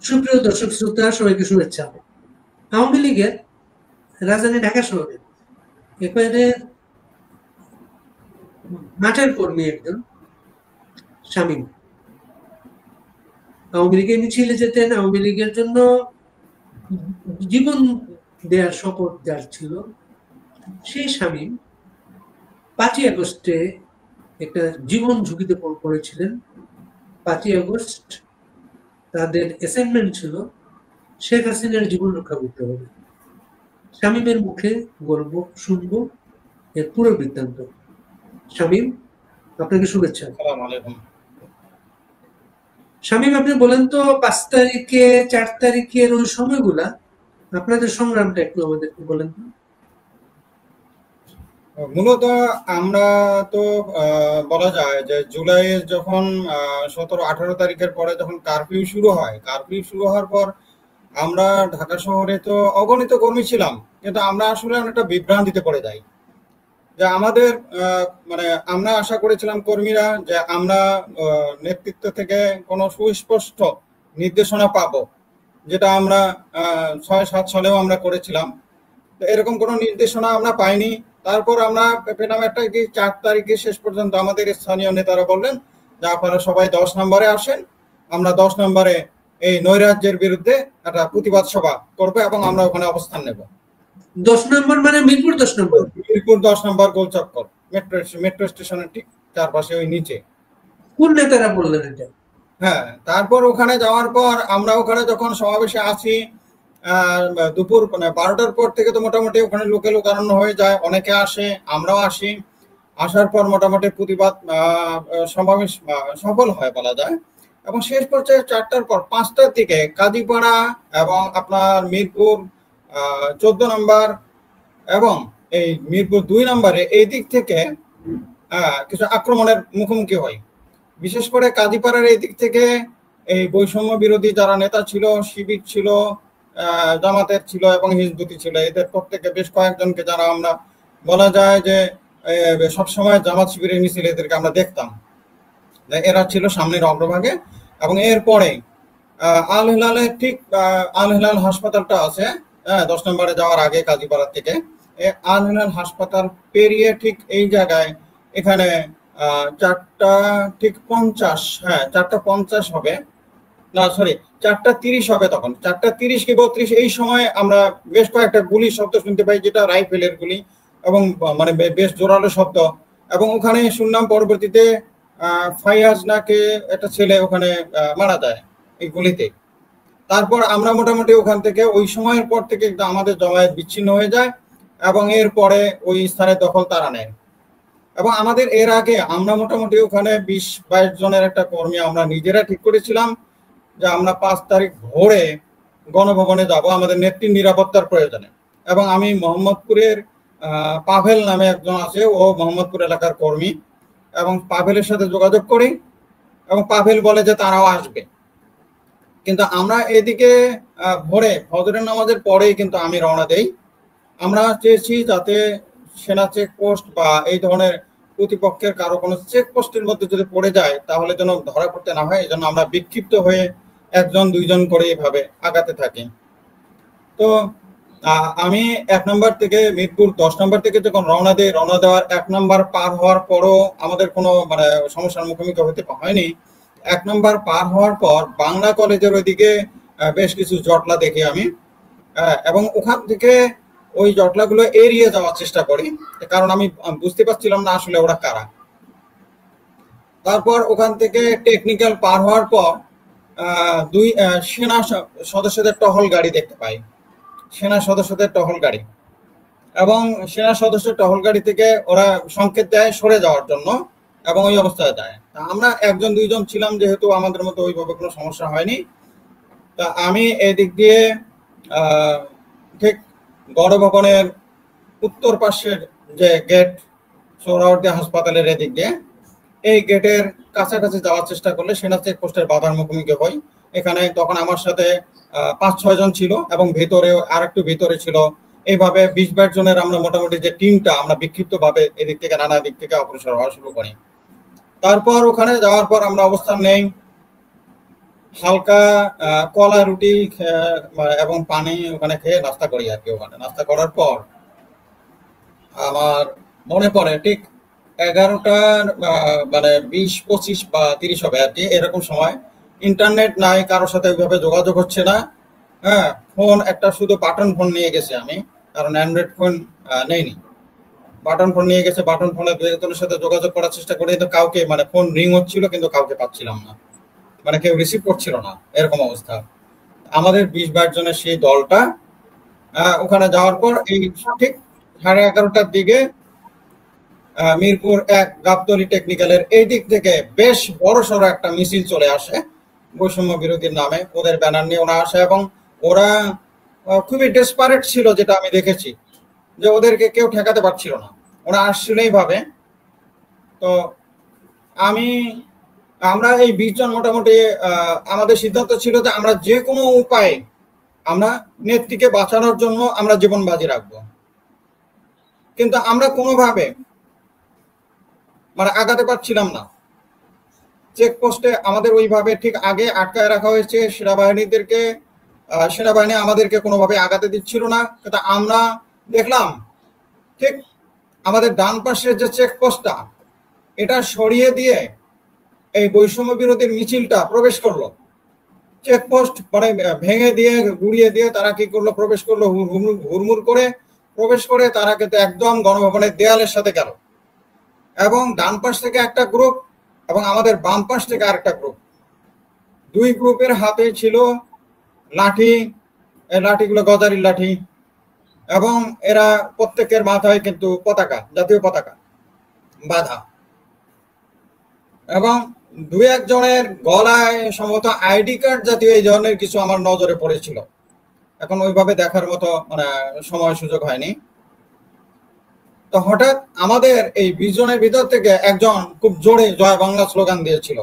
সুপ্রিয় দর্শক শ্রোতা, সবাইকে শুভেচ্ছা। আওয়ামী লীগের রাজধানী ঢাকা শহরে একেবারে মাঠের কর্মী একজন শামীম আওয়ামী লীগের মিছিলে যেতেন, আওয়ামী লীগের জন্য জীবন দেওয়ার শপথ যার ছিল, সেই শামীম 5ই আগস্টে একটা জীবন ঝুঁকিতে পড়েছিলেন। 5ই আগস্ট তাদের অ্যাসাইনমেন্ট ছিল শেখ হাসিনার জীবন রক্ষা করতে হবে। শামীমের মুখে বলবো, শুনবো এর পুরো বৃত্তান্ত। শামীম, আপনাকে শুভেচ্ছা। শামীম, আপনি বলেন তো 5 তারিখে 4 তারিখের ওই সময়গুলা আপনাদের সংগ্রামটা একটু আমাদেরকে বলেন তো। মূলত আমরা তো বলা যায় যে জুলাইয়ের যখন 17-18 তারিখের পরে যখন কারফিউ শুরু হয়, কারফিউ শুরু হওয়ার পর আমরা ঢাকা শহরে তো অগণিত কর্মী ছিলাম, কিন্তু আমরা আসলে অনেকটা বিভ্রান্তিতে পড়ে যাই। যে আমাদের মানে আমরা আশা করেছিলাম কর্মীরা যে আমরা নেতৃত্ব থেকে কোনো সুস্পষ্ট নির্দেশনা পাবো, যেটা আমরা 6-7 সালেও আমরা করেছিলাম। তো এরকম কোনো নির্দেশনা আমরা পাইনি। তারপর আমরা পেলাম একটা কি 4 তারিখে শেষ পর্যন্ত আমাদের স্থানীয় নেতারা বললেন যে আপনারা সবাই 10 নম্বরে আসেন, আমরা 10 নম্বরে এই নৈরাজ্যের বিরুদ্ধে একটা প্রতিবাদ সভা করবো এবং আমরা ওখানে অবস্থান নেব। 10 নম্বর মানে মিরপুর 10 নম্বর? মিরপুর 10 নম্বর গোলচক্কর, মেট্রো স্টেশনের ঠিক চারপাশে ওই নিচে। কোন নেতারা বললেন এটা? হ্যাঁ, তারপর ওখানে যাওয়ার পর আমরা ওখানে যখন সমাবেশে আসি, দুপুর 12টার পর থেকে তো মোটামুটি ওখানে লোকে লোকারণ্য হয়ে যায়, অনেকে আসে, আমরাও আসি। আসার পর মোটামুটি প্রতিবাদ সমাবেশ সফল হয় বলা যায়। এবং শেষ পর্যায়ে 4টার পর 5টার দিকে কাজীপাড়া এবং আপনার মিরপুর 14 নম্বর এবং এই মিরপুর 2 নম্বরে এই দিক থেকে কিছু আক্রমণের মুখোমুখি হয়। বিশেষ করে কাজীপাড়ার এই দিক থেকে এই বৈষম্য বিরোধী যারা নেতা ছিল, শিবির ছিল, জামাতের ছিল এবং হিজবুতি ছিল, এদের প্রত্যেকে বেশ কয়েকজনকে যারা আমরা বলা যায় যে সবসময় জামাত শিবিরের মিছিল এদেরকে আমরা দেখতাম, এরা ছিল সামনের অগ্রভাগে। এবং এরপরে আল হিলালের ঠিক আল হিলাল হাসপাতালটা আছে 10 নম্বরে যাওয়ার আগে কাজীপাড়া থেকে, আল হিলাল হাসপাতাল পেরিয়ে ঠিক এই জায়গায় এখানে 4:50, হ্যাঁ 4:50 হবে, না সরি 4:30 হবে, তখন 4:30 কি 32 এই সময় আমরা বেশ কয়েকটা গুলির শব্দ শুনতে পাই, যেটা রাইফেলের গুলি এবং মানে বেশ জোরালো শব্দ। এবং ওখানে শুনলাম পরবর্তীতে ফাইয়াজ নাকে একটা ছেলে ওখানে মারা যায় এই গুলিতে। তারপর আমরা মোটামুটি ওখান থেকে ওই সময়ের পর থেকে আমাদের জমায়েত বিচ্ছিন্ন হয়ে যায় এবং এরপরে ওই স্থানের দখল তারা নেয়। এবং আমাদের এর আগে আমরা মোটামুটি ওখানে 20-22 জনের একটা কর্মী আমরা নিজেরা ঠিক করেছিলাম যে আমরা 5 তারিখ ভোরে গণভবনে যাব আমাদের নেত্রীর নিরাপত্তার প্রয়োজনে। এবং আমি মোহাম্মদপুরের পাভেল নামে একজন আছে, ও মোহাম্মদপুর এলাকার কর্মী, এবং পাভেলের সাথে যোগাযোগ করি এবং পাভেল বলে যে তারাও আসবে। কিন্তু আমরা এদিকে ভোরে ফজরের নামাজের পরেই কিন্তু আমি রওনা দেই। আমরা চেয়েছি যাতে সেনা চেকপোস্ট বা এই ধরনের প্রতিপক্ষের কারো কোনো চেকপোস্টের মধ্যে যদি পড়ে যায় তাহলে যেন ধরা পড়তে না হয়, এই জন্য আমরা বিক্ষিপ্ত হয়ে 1-2 জন করে এইভাবে আগাতে থাকি। তো আমি 1 নম্বর থেকে মিরপুর 10 নম্বর থেকে যখন রওনা দিই, রওনা দেওয়ার 1 নম্বর পার হওয়ার পরও আমাদের কোনো মানে সমস্যার মুখোমুখি হতে হয়নি। 1 নম্বর পার হওয়ার পর বাংলা কলেজের ওইদিকে বেশ কিছু জটলা দেখি আমি, এবং ওখান থেকে ওই জটলাগুলো এড়িয়ে যাওয়ার চেষ্টা করি, কারণ আমি বুঝতে পারছিলাম না আসলে ওরা কারা। তারপর ওখান থেকে টেকনিক্যাল পার হওয়ার পর 2 সেনা সদস্যদের টহল গাড়ি দেখতে পাই, সেনা সদস্যদের টহল গাড়ি। এবং সেনা সদস্যের টহল গাড়ি থেকে ওরা সংকেত দেয় সরে যাওয়ার জন্য এবং ওই অবস্থায় যায়। আমরা 1-2 জন ছিলাম, যেহেতু আমাদের মতো ওইভাবে কোনো সমস্যা হয়নি। তা আমি এদিক দিয়ে ঠিক গণভবনের উত্তর পাশের যে গেট, সোহরাওয়ার্দী হাসপাতালের এদিক দিয়ে, এই গেটের কাছাকাছি যাওয়ার চেষ্টা করলে সেনা চেকপোস্টের বাধার মুখোমুখি হই। এখানে তখন আমার সাথে 5-6 জন ছিল এবং ভেতরে আর একটু ভেতরে ছিল। এইভাবে 20-22 জনের আমরা মোটামুটি যে টিমটা, আমরা বিক্ষিপ্ত ভাবে এদিক থেকে নানা দিক থেকে অগ্রসর হওয়া শুরু করি। তারপর ওখানে যাওয়ার পর আমরা অবস্থান নেই। হালকা কলা রুটি এবং পানি ওখানে খেয়ে নাস্তা করি আর কি। ওখানে নাস্তা করার পর আমার মনে পড়ে ঠিক 11টার মানে 20, 25 বা 30 হবে আর কি, এরকম সময়। ইন্টারনেট নাই, কারোর সাথে ওইভাবে যোগাযোগ হচ্ছে না। হ্যাঁ, ফোন একটা শুধু বাটন ফোন নিয়ে গেছি আমি, কারণ অ্যান্ড্রয়েড ফোন নেইনি। বাটন ফোন নিয়ে গেছে, বাটন ফোনে দু একজনের সাথে যোগাযোগ করার চেষ্টা করি, কিন্তু কাউকে, মানে ফোন রিং হচ্ছিল কিন্তু কাউকে পাচ্ছিলাম না, মানে কেউ রিসিভ করছিল না, এরকম অবস্থা। আমাদের 20-22 জনের সেই দলটা ওখানে যাওয়ার পর এই ঠিক 11:30টার দিকে মিরপুর 1 গাবতলী টেকনিক্যালের এই দিক থেকে বেশ বড় সড়ো একটা মিছিল চলে আসে বৈষম্য বিরোধীর নামে। ওদের ব্যানার নিয়ে ওরা আসে এবং ওরা খুবই ডেসপারেট ছিল, যেটা আমি দেখেছি যে ওদেরকে কেউ ঠেকাতে পারছিল না, ওরা আসছিল এইভাবে। তো আমরা এই 20 জন মোটামুটি আমাদের সিদ্ধান্ত ছিল যে আমরা যে কোনো উপায়ে আমরা নেত্রীকে বাঁচানোর জন্য আমরা জীবন বাজি রাখবো, কিন্তু আমরা কোনোভাবে মানে আগাতে পারছিলাম না। চেকপোস্টে আমাদের ওইভাবে ঠিক আগে আটকায় রাখা হয়েছে সেনাবাহিনীদেরকে, সেনাবাহিনী আমাদেরকে কোনোভাবে আগাতে দিচ্ছিল না। কিন্তু আমরা দেখলাম ঠিক আমাদের ডান পাশের যে চেকপোস্টটা, এটা সরিয়ে দিয়ে এই বৈষম্য বিরোধীর মিছিলটা প্রবেশ করলো। চেকপোস্ট মানে ভেঙে দিয়ে, গুড়িয়ে দিয়ে তারা কি করলো, প্রবেশ করলো হুড়মুড় করে প্রবেশ করে। তারা কিন্তু একদম গণভবনের দেয়ালের সাথে গেল, এবং ডান পাশ থেকে একটা গ্রুপ এবং আমাদের বাম পাশ থেকে আরেকটা গ্রুপ, দুই গ্রুপের হাতে ছিল লাঠি। এই লাঠিগুলো গজারির লাঠি, এবং এরা প্রত্যেকের মাথায় কিন্তু পতাকা, জাতীয় পতাকা বাঁধা, এবং দু একজনের গলায় সম্ভবত আইডি কার্ড জাতীয় এই ধরনের কিছু আমার নজরে পড়েছিল। এখন ওইভাবে দেখার মতো মানে সময় সুযোগ হয়নি। তো হঠাৎ আমাদের এই 20 জনের ভিতর থেকে একজন খুব জোরে জয় বাংলা স্লোগান দিয়েছিল।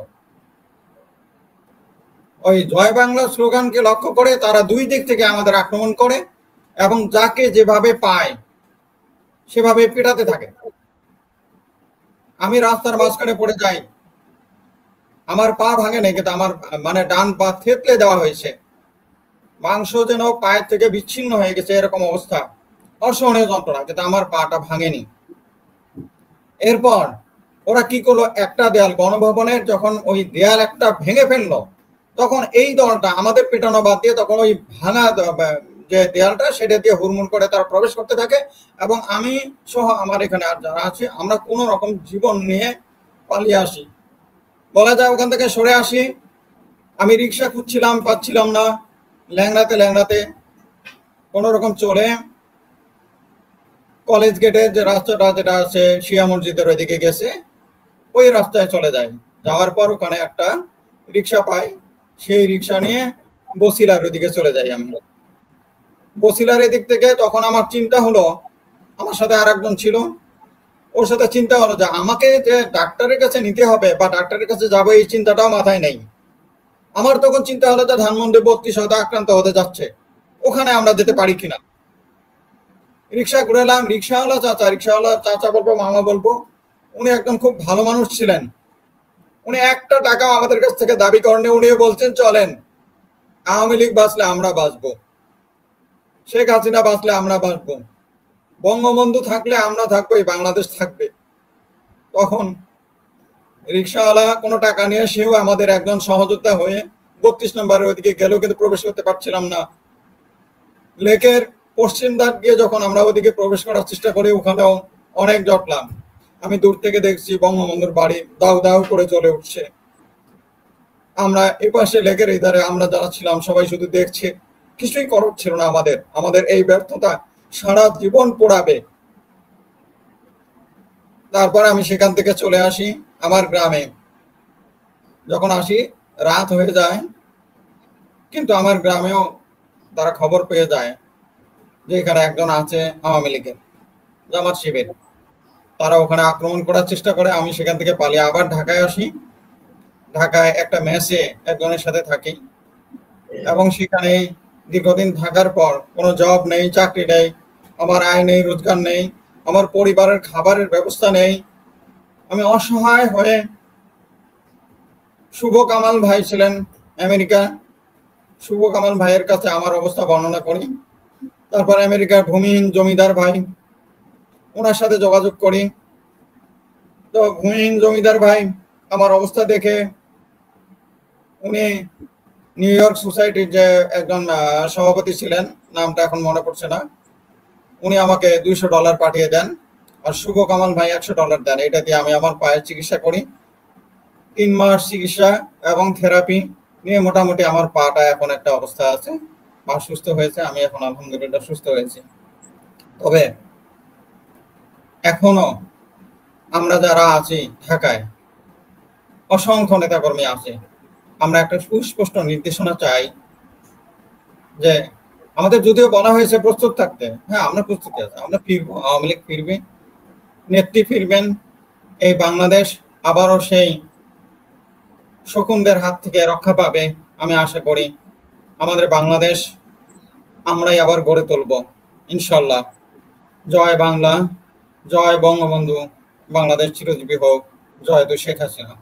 ওই জয় বাংলা স্লোগানকে লক্ষ্য করে তারা দুই দিক থেকে আমাদের আক্রমণ করে, এবং যাকে যেভাবে পায় সেভাবে পিটাতে থাকে। আমি রাস্তার মাঝখানে পড়ে যাই, আমার পা ভাঙে নেই, কিন্তু আমার মানে ডান পা থেতলে দেওয়া হয়েছে, মাংস যেন পায়ের থেকে বিচ্ছিন্ন হয়ে গেছে, এরকম অবস্থা, অসহনীয় যন্ত্রণা, কিন্তু আমার পাটা ভাঙেনি। এরপর ওরা কি করলো, একটা দেয়াল, গণভবনের যখন ওই দেয়াল একটা ভেঙে ফেললো, তখন এই দলটা আমাদের পেটানো বাদ দিয়ে তখন ওই ভাঙা যে দেয়ালটা সেটা দিয়ে হুড়মুড় করে তারা প্রবেশ করতে থাকে। এবং আমি সহ আমার এখানে আর যারা আছে, আমরা কোনো রকম জীবন নিয়ে পালিয়ে আসি, বলা যায় ওখান থেকে সরে আসি। আমি রিক্সা খুঁজছিলাম, পাচ্ছিলাম না, ল্যাংড়াতে ল্যাংড়াতে কোনো রকম চলে কলেজ গেটের যে রাস্তাটা যেটা আছে শিয়া মসজিদের ওইদিকে গেছে, ওই রাস্তায় চলে যায়। যাওয়ার পর ওখানে একটা রিক্সা পাই, সেই রিক্সা নিয়ে বসিলার ওইদিকে চলে যাই। আমি বসিলার এদিক থেকে তখন আমার চিন্তা হলো, আমার সাথে আর একজন ছিল, ওর সাথে চিন্তা হলো যে আমাকে যে ডাক্তারের কাছে নিতে হবে বা ডাক্তারের কাছে যাবো, এই চিন্তাটাও মাথায় নেই। আমার তখন চিন্তা হলো যে ধানমন্ডি 32 শত আক্রান্ত হতে যাচ্ছে, ওখানে আমরা যেতে পারি কিনা। রিক্সা ঘুরেলাম, রিক্সাওয়ালা চাচা বলবো, মামা বলবো, উনি একদম খুব ভালো মানুষ ছিলেন। উনি একটা টাকাও আমাদের কাছ থেকে দাবি করেন, উনিও বলছেন চলেন, আওয়ামী লীগ বাঁচলে আমরা বাঁচবো, শেখ হাসিনা বাঁচলে আমরা বাঁচবো, বঙ্গবন্ধু থাকলে আমরা থাকবো, এই বাংলাদেশ থাকবে। তখন রিক্সাওয়ালা কোনো টাকা নিয়ে সেও আমাদের একজন সহযোদ্ধা হয়ে 32 নম্বরের ওইদিকে গেলেও কিন্তু প্রবেশ করতে পারছিলাম না। লেকের পশ্চিম ধার দিয়ে যখন আমরা ওইদিকে প্রবেশ করার চেষ্টা করি, ওখানেও অনেক জটলাম। আমি দূর থেকে দেখছি বঙ্গবন্ধুর বাড়ি দাউ দাউ করে চলে উঠছে। আমরা এপাশে লেকের এই ধারে আমরা যারা ছিলাম সবাই শুধু দেখছে, কিছুই করার ছিল না। আমাদের এই ব্যর্থতা সারা জীবন পোড়াবে। তারপর আমি সেখান থেকে চলে আসি আমার গ্রামে। যখন আসি রাত হয়ে যায়, কিন্তু আমার গ্রামেও তারা খবর পেয়ে যায় যে এখানে একজন আছে আওয়ামী লীগের, জামাত শিবির। তারা ওখানে আক্রমণ করার চেষ্টা করে। আমি সেখান থেকে পালিয়ে আবার ঢাকায় আসি। ঢাকায় একটা মেসে একজনের সাথে থাকি, এবং সেখানে দীর্ঘদিন থাকার পর কোনো জব নেই, চাকরি নেই, আমার আয় নেই, রোজগার নেই, আমার পরিবারের খাবারের ব্যবস্থা নেই। আমি অসহায় হয়ে, শুভ কামাল ভাই ছিলেন আমেরিকা, শুভ কামাল ভাইয়ের কাছে আমার অবস্থা বর্ণনা করি। তারপর আমেরিকার ভূমিহীন জমিদার ভাই, ওনার সাথে যোগাযোগ করি। তো ভূমিহীন জমিদার ভাই আমার অবস্থা দেখে উনি নিউ ইয়র্ক সোসাইটির যে একজন সভাপতি ছিলেন, নামটা এখন মনে পড়ছে না, উনি আমাকে $200 পাঠিয়ে দেন, আর শুভ কামাল ভাই $100 দেন। এটা দিয়ে আমি আমার পায়ের চিকিৎসা করি। 3 মাস চিকিৎসা এবং থেরাপি নিয়ে মোটামুটি আমার পাটা এখন একটা অবস্থা আছে, পা সুস্থ হয়েছে, আমি এখন আলহামদুলিল্লাহ সুস্থ হয়েছি। তবে এখনো আমরা যারা আছি ঢাকায়, অসংখ্য নেতাকর্মী আছে, আমরা একটা সুস্পষ্ট নির্দেশনা চাই যে আমাদের যদিও বলা হয়েছে প্রস্তুত থাকতে, হ্যাঁ আমরা প্রস্তুত আছি, আমরা ফিরবো, আওয়ামী লীগ ফিরবে, নেত্রী ফিরবেন, এই বাংলাদেশ আবারও সেই শকুনদের হাত থেকে রক্ষা পাবে। আমি আশা করি আমাদের বাংলাদেশ আমরাই আবার গড়ে তুলব ইনশাল্লাহ। জয় বাংলা, জয় বঙ্গবন্ধু, বাংলাদেশ চিরজীবী হোক, জয় তো শেখ হাসিনা।